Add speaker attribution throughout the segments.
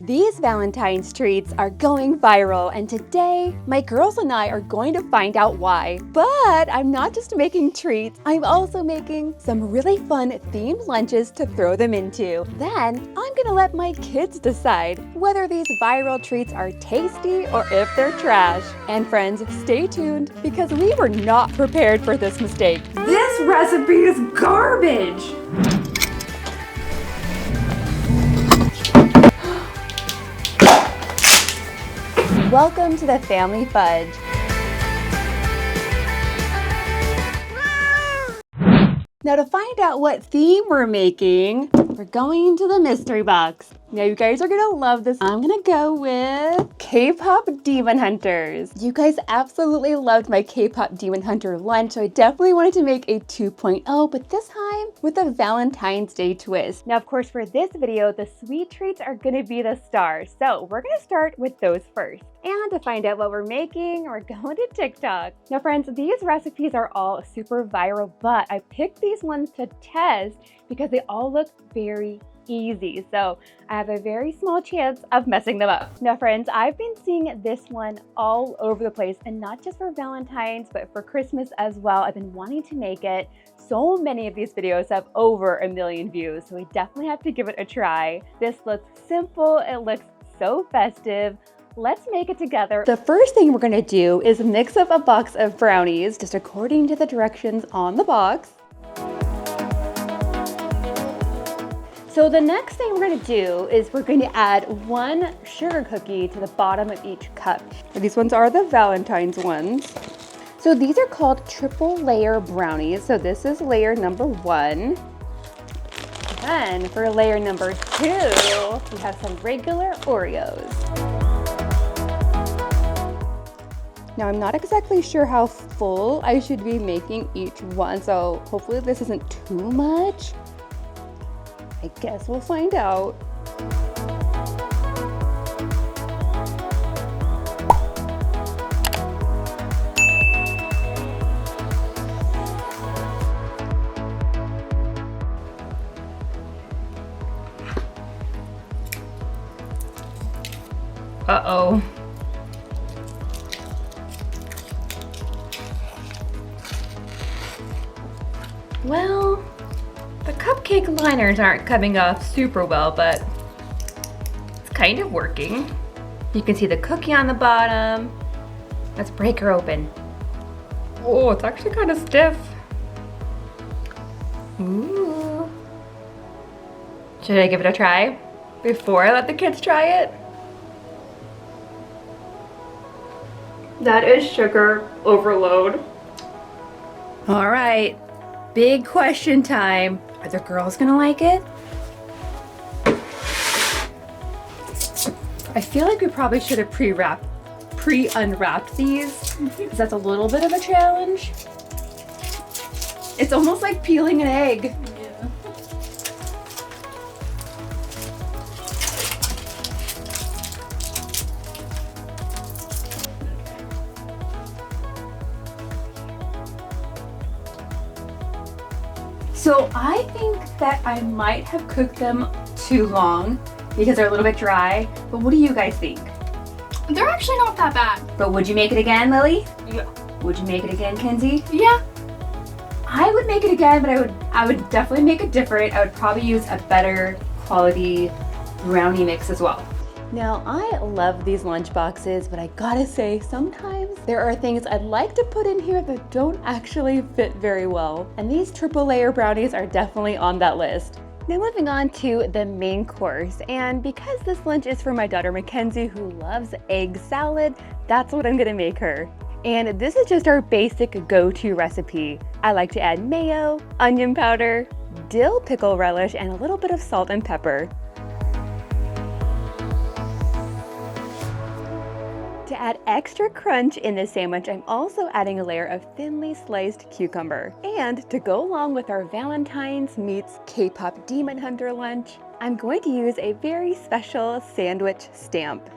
Speaker 1: These Valentine's treats are going viral, and today my girls and I are going to find out why. But I'm not just making treats, I'm also making some really fun themed lunches to throw them into. Then I'm gonna let my kids decide whether these viral treats are tasty or if they're trash. And friends, stay tuned because we were not prepared for this mistake.
Speaker 2: This recipe is garbage!
Speaker 1: Welcome to the Family Fudge. Now to find out what theme we're making, we're going to the mystery box. Now you guys are gonna love this. I'm gonna go with K-pop Demon Hunters. You guys absolutely loved my K-pop Demon Hunter lunch, so I definitely wanted to make a 2.0, but this time with a Valentine's Day twist. Now of course for this video, the sweet treats are gonna be the star, so we're gonna start with those first. And to find out what we're making, we're going to TikTok. Now friends, these recipes are all super viral, but I picked these ones to test because they all look very easy. So I have a very small chance of messing them up. Now friends, I've been seeing this one all over the place, and not just for Valentine's, but for Christmas as well. I've been wanting to make it. So many of these videos have over 1 million views, so we definitely have to give it a try. This looks simple, it looks so festive. Let's make it together. The first thing we're gonna do is mix up a box of brownies, just according to the directions on the box. So the next thing we're gonna do is we're going to add 1 sugar cookie to the bottom of each cup. These ones are the Valentine's ones. So these are called triple layer brownies. So this is layer number 1. Then for layer number 2, we have some regular Oreos. Now I'm not exactly sure how full I should be making each one, so hopefully this isn't too much. I guess we'll find out. Uh-oh. Well, the cupcake liners aren't coming off super well, but it's kind of working. You can see the cookie on the bottom. Let's break her open. Oh, it's actually kind of stiff. Ooh. Should I give it a try before I let the kids try it? That is sugar overload. All right. Big question time. Are the girls gonna like it? I feel like we probably should have pre-unwrapped these, because that's a little bit of a challenge. It's almost like peeling an egg.
Speaker 2: Yeah.
Speaker 1: So I think that I might have cooked them too long because they're a little bit dry, but what do you guys think?
Speaker 2: They're actually not that bad.
Speaker 1: But would you make it again, Lily?
Speaker 2: Yeah.
Speaker 1: Would you make it again, Kenzie?
Speaker 2: Yeah.
Speaker 1: I would make it again, but I would definitely make it different. I would probably use a better quality brownie mix as well. Now, I love these lunch boxes, but I gotta say, sometimes there are things I'd like to put in here that don't actually fit very well. And these triple layer brownies are definitely on that list. Now moving on to the main course, and because this lunch is for my daughter Mackenzie, who loves egg salad, that's what I'm gonna make her. And this is just our basic go-to recipe. I like to add mayo, onion powder, dill pickle relish, and a little bit of salt and pepper. To add extra crunch in this sandwich, I'm also adding a layer of thinly sliced cucumber. And to go along with our Valentine's meets K-pop Demon Hunter lunch, I'm going to use a very special sandwich stamp.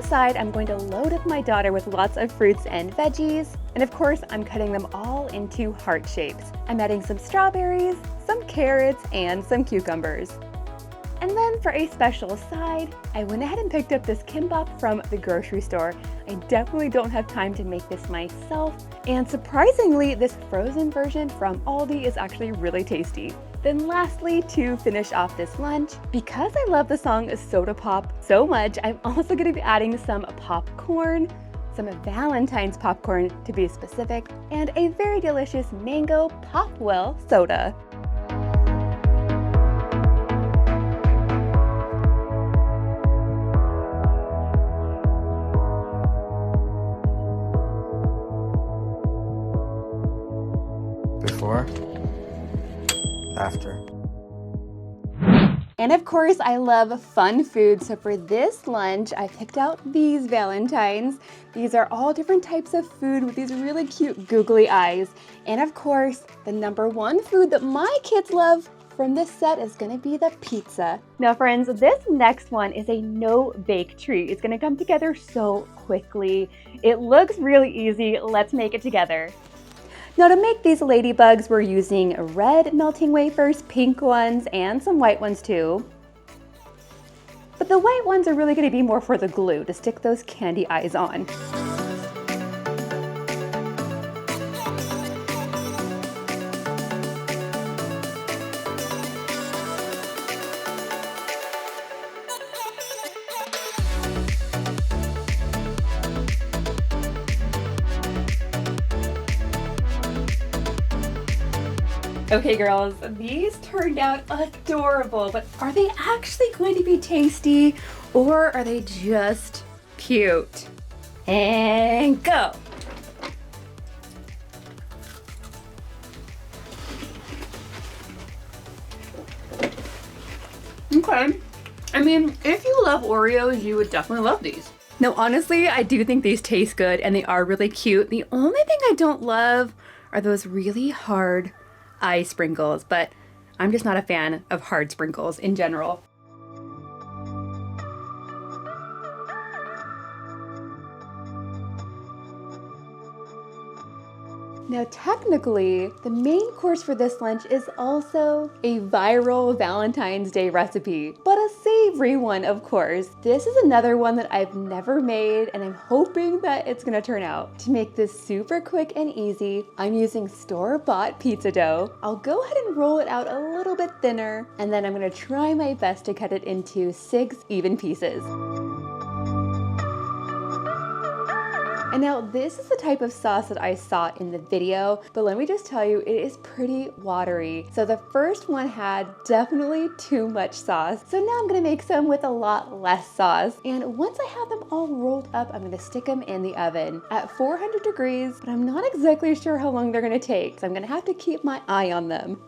Speaker 1: side, I'm going to load up my daughter with lots of fruits and veggies. And of course, I'm cutting them all into heart shapes. I'm adding some strawberries, some carrots, and some cucumbers. And then for a special side, I went ahead and picked up this kimbap from the grocery store. I definitely don't have time to make this myself. And surprisingly, this frozen version from Aldi is actually really tasty. Then lastly, to finish off this lunch, because I love the song Soda Pop so much, I'm also going to be adding some popcorn, some Valentine's popcorn to be specific, and a very delicious mango Popwell soda.
Speaker 3: Before, after.
Speaker 1: And of course, I love fun food, so for this lunch, I picked out these Valentines. These are all different types of food with these really cute googly eyes. And of course, the #1 food that my kids love from this set is gonna be the pizza. Now friends, this next one is a no-bake treat. It's gonna come together so quickly. It looks really easy. Let's make it together. Now to make these ladybugs, we're using red melting wafers, pink ones, and some white ones too. But the white ones are really going to be more for the glue to stick those candy eyes on. Okay girls, these turned out adorable, but are they actually going to be tasty or are they just cute? And go! Okay, I mean, if you love Oreos, you would definitely love these. No, honestly, I do think these taste good and they are really cute. The only thing I don't love are those really hard eye sprinkles, but I'm just not a fan of hard sprinkles in general. Now technically, the main course for this lunch is also a viral Valentine's Day recipe, but a savory one, of course. This is another one that I've never made, and I'm hoping that it's gonna turn out. To make this super quick and easy, I'm using store-bought pizza dough. I'll go ahead and roll it out a little bit thinner, and then I'm gonna try my best to cut it into 6 even pieces. And now this is the type of sauce that I saw in the video, but let me just tell you, it is pretty watery. So the first one had definitely too much sauce. So now I'm gonna make some with a lot less sauce. And once I have them all rolled up, I'm gonna stick them in the oven at 400 degrees, but I'm not exactly sure how long they're gonna take. So I'm gonna have to keep my eye on them.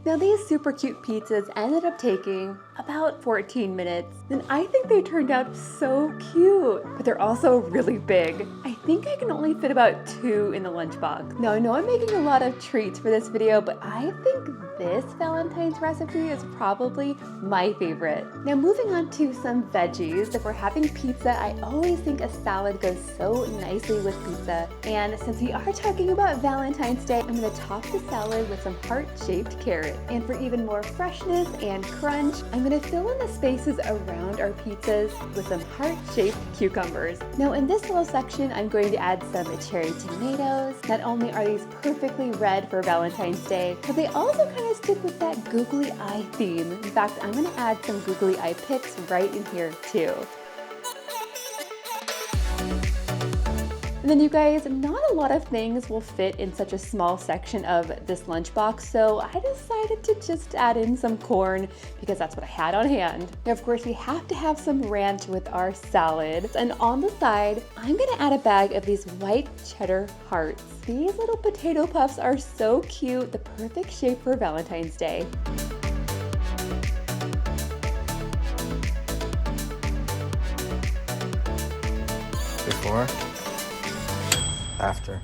Speaker 1: Now these super cute pizzas ended up taking about 14 minutes, and I think they turned out so cute, but they're also really big. I think I can only fit about 2 in the lunchbox. Now I know I'm making a lot of treats for this video, but I think this Valentine's recipe is probably my favorite. Now moving on to some veggies. If we're having pizza, I always think a salad goes so nicely with pizza. And since we are talking about Valentine's Day, I'm gonna top the salad with some heart-shaped carrots. And for even more freshness and crunch, I'm gonna fill in the spaces around our pizzas with some heart-shaped cucumbers. Now in this little section, I'm going to add some cherry tomatoes. Not only are these perfectly red for Valentine's Day, but they also kind of stick with that googly eye theme. In fact, I'm gonna add some googly eye picks right in here too. And then you guys, not a lot of things will fit in such a small section of this lunchbox, so I decided to just add in some corn because that's what I had on hand. Now, of course, we have to have some ranch with our salad. And on the side, I'm gonna add a bag of these white cheddar hearts. These little potato puffs are so cute, the perfect shape for Valentine's Day.
Speaker 3: Before, after.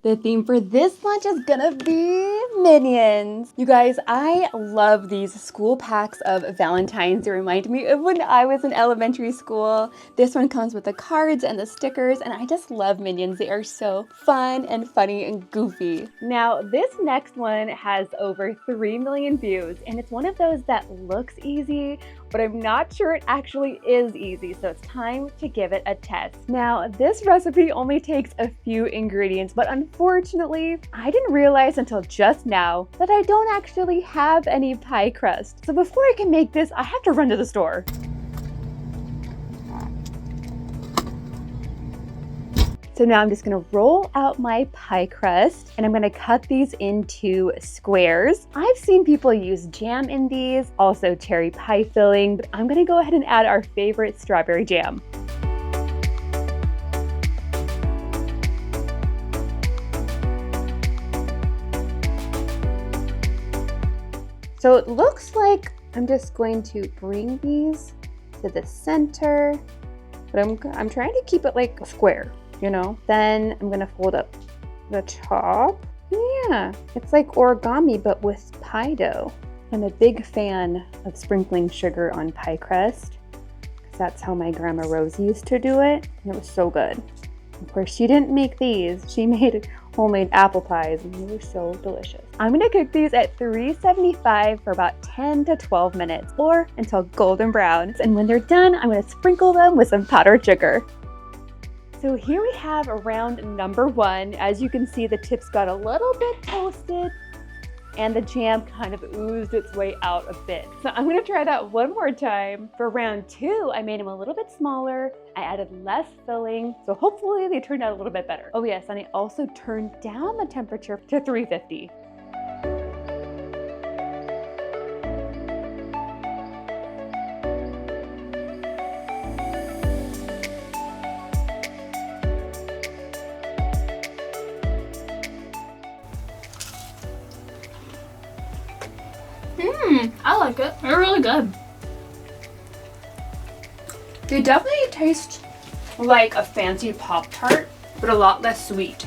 Speaker 1: The theme for this lunch is gonna be Minions. You guys, I love these school packs of Valentines. They remind me of when I was in elementary school. This one comes with the cards and the stickers, and I just love Minions. They are so fun and funny and goofy. Now, this next one has over 3 million views, and it's one of those that looks easy, but I'm not sure it actually is easy, so it's time to give it a test. Now, this recipe only takes a few ingredients, but unfortunately, I didn't realize until just now that I don't actually have any pie crust. So before I can make this, I have to run to the store. So now I'm just gonna roll out my pie crust and I'm gonna cut these into squares. I've seen people use jam in these, also cherry pie filling, but I'm gonna go ahead and add our favorite strawberry jam. So it looks like I'm just going to bring these to the center, but I'm trying to keep it like a square. You know, then I'm gonna fold up the top. Yeah, it's like origami, but with pie dough. I'm a big fan of sprinkling sugar on pie crust, because that's how my grandma Rosie used to do it, and it was so good. Of course, she didn't make these. She made homemade apple pies, and they were so delicious. I'm gonna cook these at 375 for about 10 to 12 minutes, or until golden brown. And when they're done, I'm gonna sprinkle them with some powdered sugar. So here we have round number 1. As you can see, the tips got a little bit toasted and the jam kind of oozed its way out a bit. So I'm gonna try that one more time. For round 2, I made them a little bit smaller. I added less filling, so hopefully they turned out a little bit better. Oh yes, and I also turned down the temperature to 350.
Speaker 2: I like it. They're really good.
Speaker 1: They definitely taste like a fancy Pop-Tart, but a lot less sweet.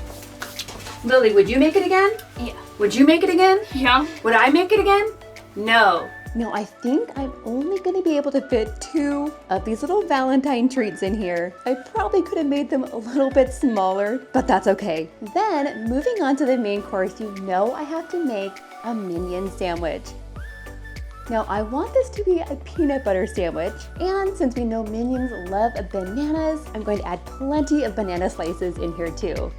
Speaker 1: Lily, would you make it again?
Speaker 2: Yeah.
Speaker 1: Would you make it again?
Speaker 2: Yeah.
Speaker 1: Would I make it again? No. No, I think I'm only gonna be able to fit 2 of these little Valentine treats in here. I probably could have made them a little bit smaller, but that's okay. Then, moving on to the main course, you know I have to make a Minion sandwich. Now, I want this to be a peanut butter sandwich, and since we know Minions love bananas, I'm going to add plenty of banana slices in here too.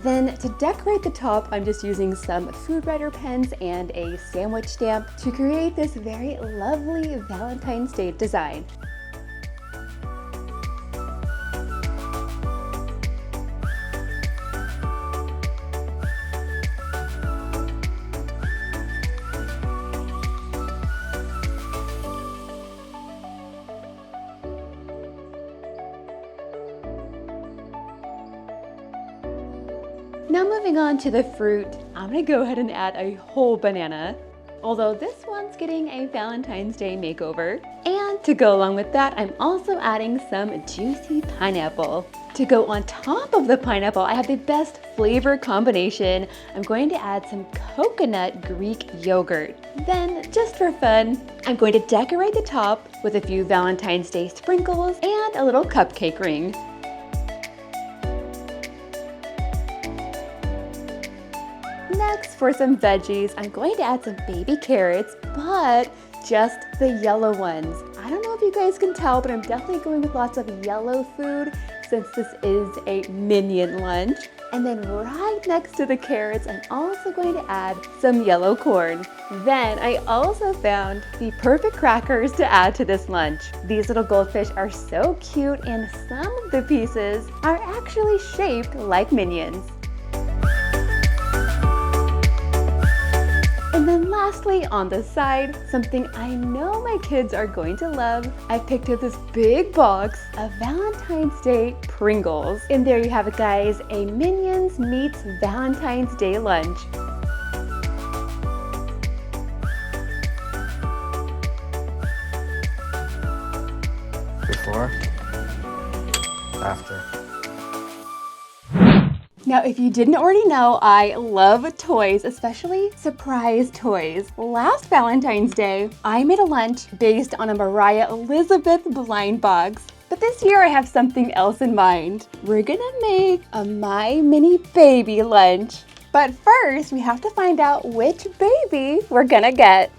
Speaker 1: Then to decorate the top, I'm just using some food writer pens and a sandwich stamp to create this very lovely Valentine's Day design. Now moving on to the fruit, I'm gonna go ahead and add a whole banana. Although this one's getting a Valentine's Day makeover. And to go along with that, I'm also adding some juicy pineapple. To go on top of the pineapple, I have the best flavor combination. I'm going to add some coconut Greek yogurt. Then, just for fun, I'm going to decorate the top with a few Valentine's Day sprinkles and a little cupcake ring. Next, for some veggies, I'm going to add some baby carrots, but just the yellow ones. I don't know if you guys can tell, but I'm definitely going with lots of yellow food since this is a Minion lunch. And then right next to the carrots, I'm also going to add some yellow corn. Then I also found the perfect crackers to add to this lunch. These little goldfish are so cute, and some of the pieces are actually shaped like Minions. And then lastly, on the side, something I know my kids are going to love, I picked up this big box of Valentine's Day Pringles. And there you have it, guys, a Minions meets Valentine's Day lunch.
Speaker 3: Before After.
Speaker 1: Now, if you didn't already know, I love toys, especially surprise toys. Last Valentine's Day, I made a lunch based on a Mariah Elizabeth blind box. But this year I have something else in mind. We're gonna make a My Mini Baby lunch. But first, we have to find out which baby we're gonna get.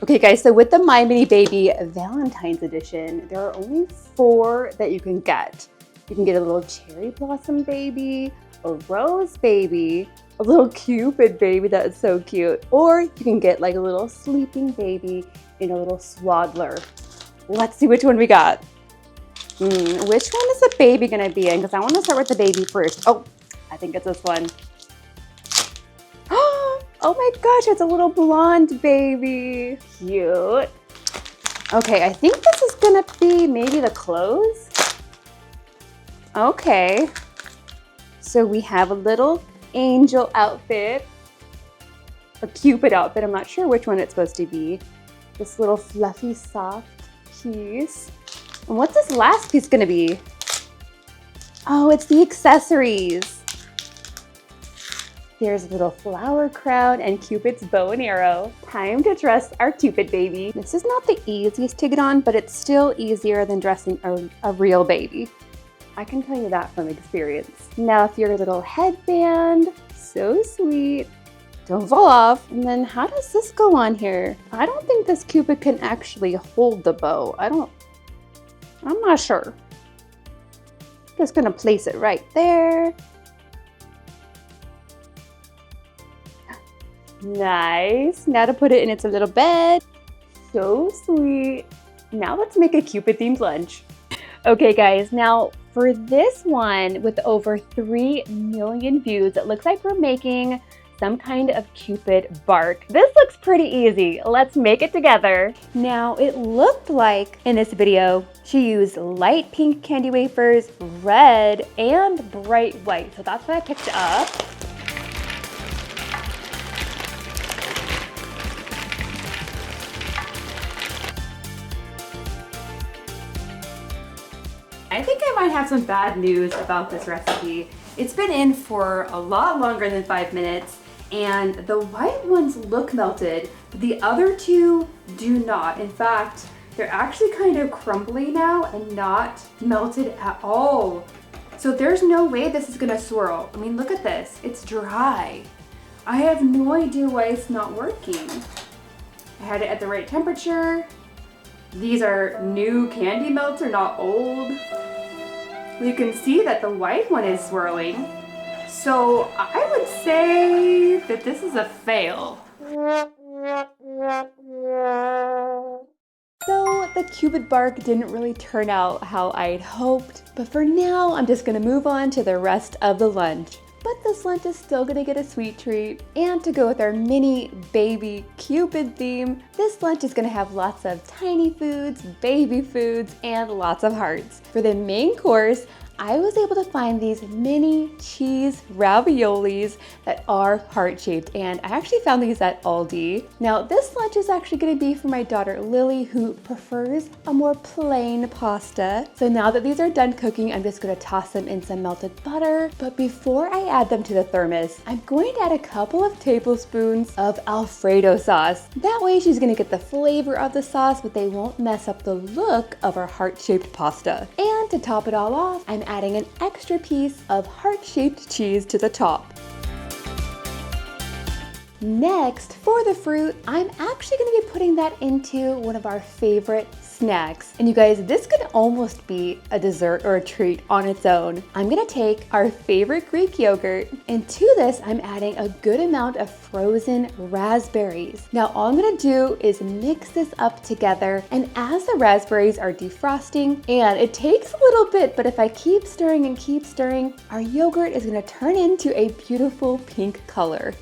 Speaker 1: Okay guys, so with the My Mini Baby Valentine's edition, there are only 4 that you can get. You can get a little cherry blossom baby, a rose baby, a little Cupid baby that is so cute, or you can get like a little sleeping baby in a little swaddler. Let's see which one we got. Which one is the baby gonna be in? Because I want to start with the baby first. Oh, I think it's this one. Oh my gosh, it's a little blonde baby. Cute. Okay, I think this is gonna be maybe the clothes. Okay. So we have a little angel outfit, a Cupid outfit. I'm not sure which one it's supposed to be. This little fluffy, soft piece. And what's this last piece gonna be? Oh, it's the accessories. Here's a little flower crown and Cupid's bow and arrow. Time to dress our Cupid baby. This is not the easiest to get on, but it's still easier than dressing a real baby. I can tell you that from experience. Now for your little headband, so sweet. Don't fall off. And then how does this go on here? I don't think this Cupid can actually hold the bow. I'm not sure. Just gonna place it right there. Nice. Now to put it in its little bed. So sweet. Now let's make a Cupid themed lunch. Okay guys, now for this one with over 3 million views, it looks like we're making some kind of Cupid bark. This looks pretty easy. Let's make it together. Now it looked like in this video, she used light pink candy wafers, red, and bright white. So that's what I picked up. I think I might have some bad news about this recipe. It's been in for a lot longer than 5 minutes, and the white ones look melted, but the other 2 do not. In fact, they're actually kind of crumbly now and not melted at all. So there's no way this is gonna swirl. I mean, look at this, it's dry. I have no idea why it's not working. I had it at the right temperature. These are new candy melts, are not old. You can see that the white one is swirling. So I would say that this is a fail. So the Cupid bark didn't really turn out how I'd hoped, but for now I'm just gonna move on to the rest of the lunch. But this lunch is still gonna get a sweet treat. And to go with our mini baby Cupid theme, this lunch is gonna have lots of tiny foods, baby foods, and lots of hearts. For the main course, I was able to find these mini cheese raviolis that are heart-shaped, and I actually found these at Aldi. Now this lunch is actually going to be for my daughter Lily, who prefers a more plain pasta. So now that these are done cooking, I'm just going to toss them in some melted butter. But before I add them to the thermos, I'm going to add a couple of tablespoons of Alfredo sauce. That way she's going to get the flavor of the sauce, but they won't mess up the look of our heart-shaped pasta. And to top it all off, I'm adding an extra piece of heart-shaped cheese to the top. Next, for the fruit, I'm actually going to be putting that into one of our favorite snacks. And you guys, this could almost be a dessert or a treat on its own. I'm going to take our favorite Greek yogurt, and to this I'm adding a good amount of frozen raspberries. Now all I'm going to do is mix this up together, and as the raspberries are defrosting, and it takes a little bit, but if I keep stirring and keep stirring, our yogurt is going to turn into a beautiful pink color.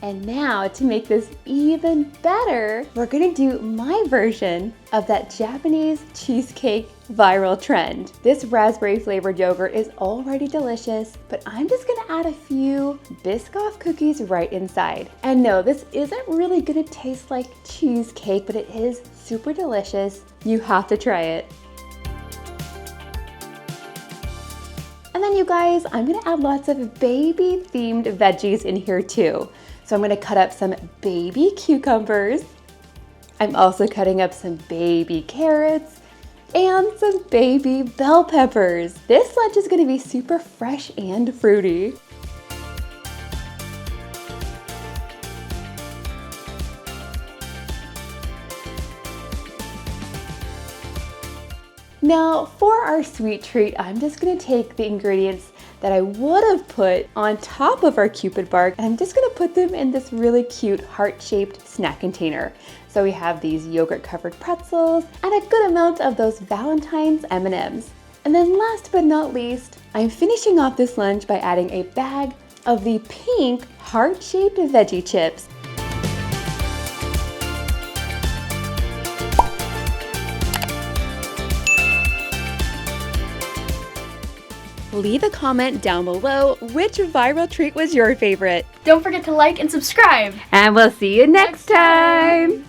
Speaker 1: And now to make this even better, we're gonna do my version of that Japanese cheesecake viral trend. This raspberry flavored yogurt is already delicious, but I'm just gonna add a few Biscoff cookies right inside. And no, this isn't really gonna taste like cheesecake, but it is super delicious. You have to try it. And then you guys, I'm gonna add lots of baby themed veggies in here too. So I'm gonna cut up some baby cucumbers. I'm also cutting up some baby carrots and some baby bell peppers. This lunch is gonna be super fresh and fruity. Now for our sweet treat, I'm just gonna take the ingredients that I would have put on top of our Cupid bar, and I'm just gonna put them in this really cute heart-shaped snack container. So we have these yogurt-covered pretzels and a good amount of those Valentine's M&Ms. And then last but not least, I'm finishing off this lunch by adding a bag of the pink heart-shaped veggie chips. Leave a comment down below which viral treat was your favorite.
Speaker 2: Don't forget to like and subscribe.
Speaker 1: And we'll see you next time.